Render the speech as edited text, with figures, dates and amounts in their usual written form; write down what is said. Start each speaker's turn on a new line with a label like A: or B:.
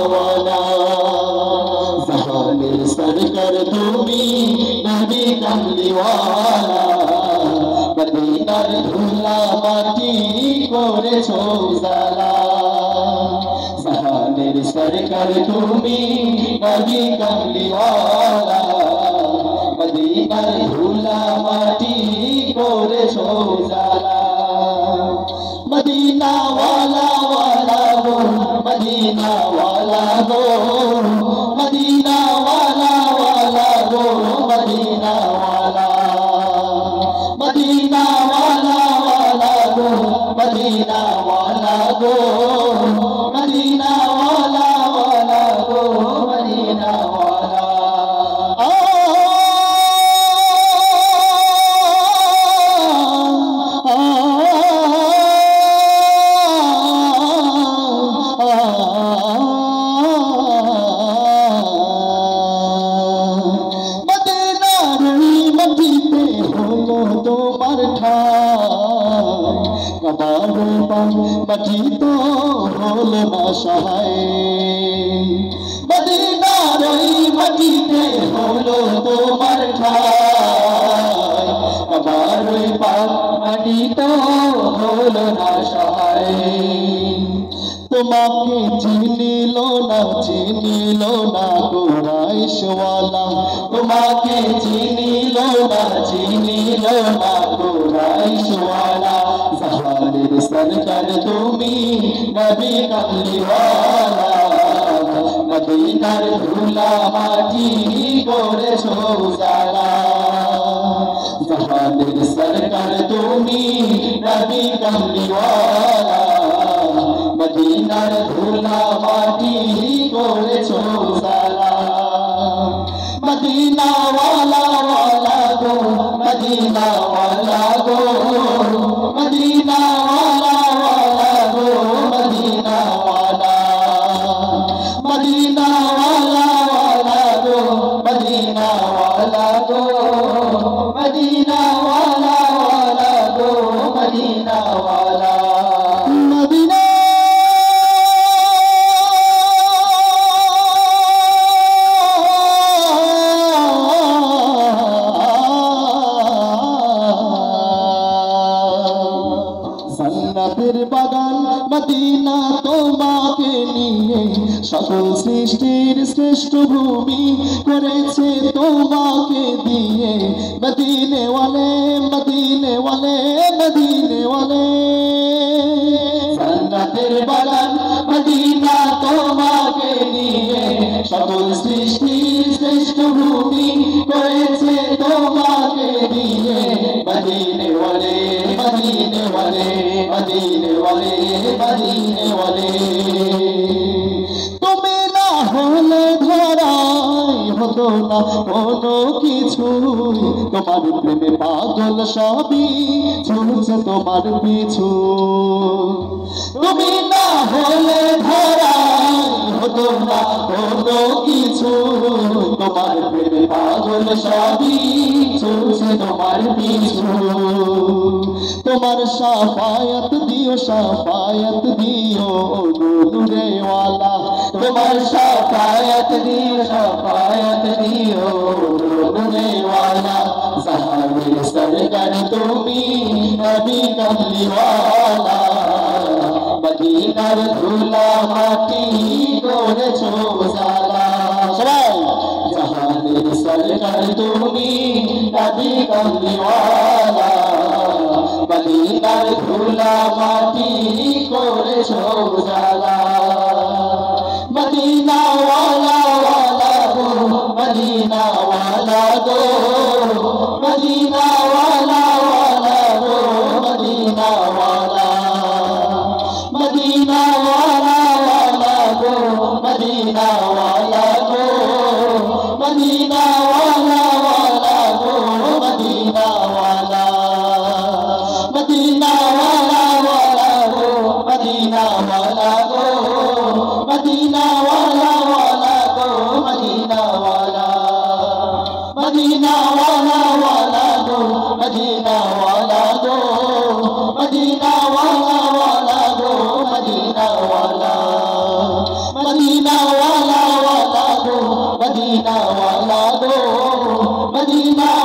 A: वाला जहाने सरकर तुम्हें नबी कमली वाला मदीनार धूला माटी করেছো জালা জাহানের সরকার তুমি নবী কমলি वाला মদিনার ধুলা মাটি করেছো জালা মদিনা वाला वाला गो मदीना वाला गो मदीना वाला वाला गो मदीना वाला मदीना वाला वाला गो मदीना वाला गो मदीना वाला वाला गो मदीना वाला মাটি তো হলো না সহায় মদিনার ওই মাটিতে হলো তোমার ঠাই আমার ওই পাক মাটি তো হলো না সহায় তোমাকে চিনিল না কুরাইশওয়ালা তোমাকে চিনিল না কুরাইশওয়ালা জাহানের সরকার তুমি নবী কমলি वाला মদিনার ধুলা মাটি করেছো জালা জাহানের সরকার তুমি নবী কমলি वाला মদিনার ধুলা মাটি করেছো জালা মদিনা वाला वाला गो मदीना वाला गो मदीना वाला वाला गो मदीना वाला मदीना वाला वाला गो मदीना वाला गो मदीना वाला वाला गो मदीना वाला मदीना জান্নাতের বাগান মদিনা তোমাকে নিয়ে সকল সৃষ্টির শ্রেষ্ঠ ভূমি করেছে তোমাকে দিয়ে মদিনে ওয়ালে মদিনে ওয়ালে মদিনে ওয়ালে জান্নাতের বাগান মদিনা তোমাকে নিয়ে সকল সৃষ্টির শ্রেষ্ঠ ভূমি করেছে তোমাকে দিয়ে মদিনে ওয়ালে मदीने वाले मदीने वाले मदीने वाले তুমি না হলে ধরাই হতো না কোনো কিছু তোমার প্রেমে পাগল সবই ছুটছে তোমার পিছু তুমি না হলে ধরাই হতো না কোনো কিছু তোমার প্রেমে পাগল সবই ছুটছে তোমার পিছু তোমার শাফায়াত দিও গো নূরে ওয়ালা তোমার শাফায়াত দিও গো নূরে ওয়ালা জাহানের সরকার তুমি নবী কমলি ওয়ালা মদিনার ধুলা মাটি করেছো জালা সবাই জাহানের সরকার তুমি নবী কমলি ওয়ালা মদিনার ধুলা মাটি করেছো জালা মদিনা वाला वाला गो मदीना वाला गो मदीना वाला वाला गो मदीना वाला मदीना वाला वाला गो मदीना वाला गो मदीना वाला वाला गो मदीना वाला मदीना वाला वाला गो मदीना वाला गो मदीना वाला वाला गो मदीना वाला मदीना वाला वाला गो मदीना वाला गो मदीना वाला वाला गो मदीना वाला मदीना वाला वाला दो, मदीना वाला दो, मदीना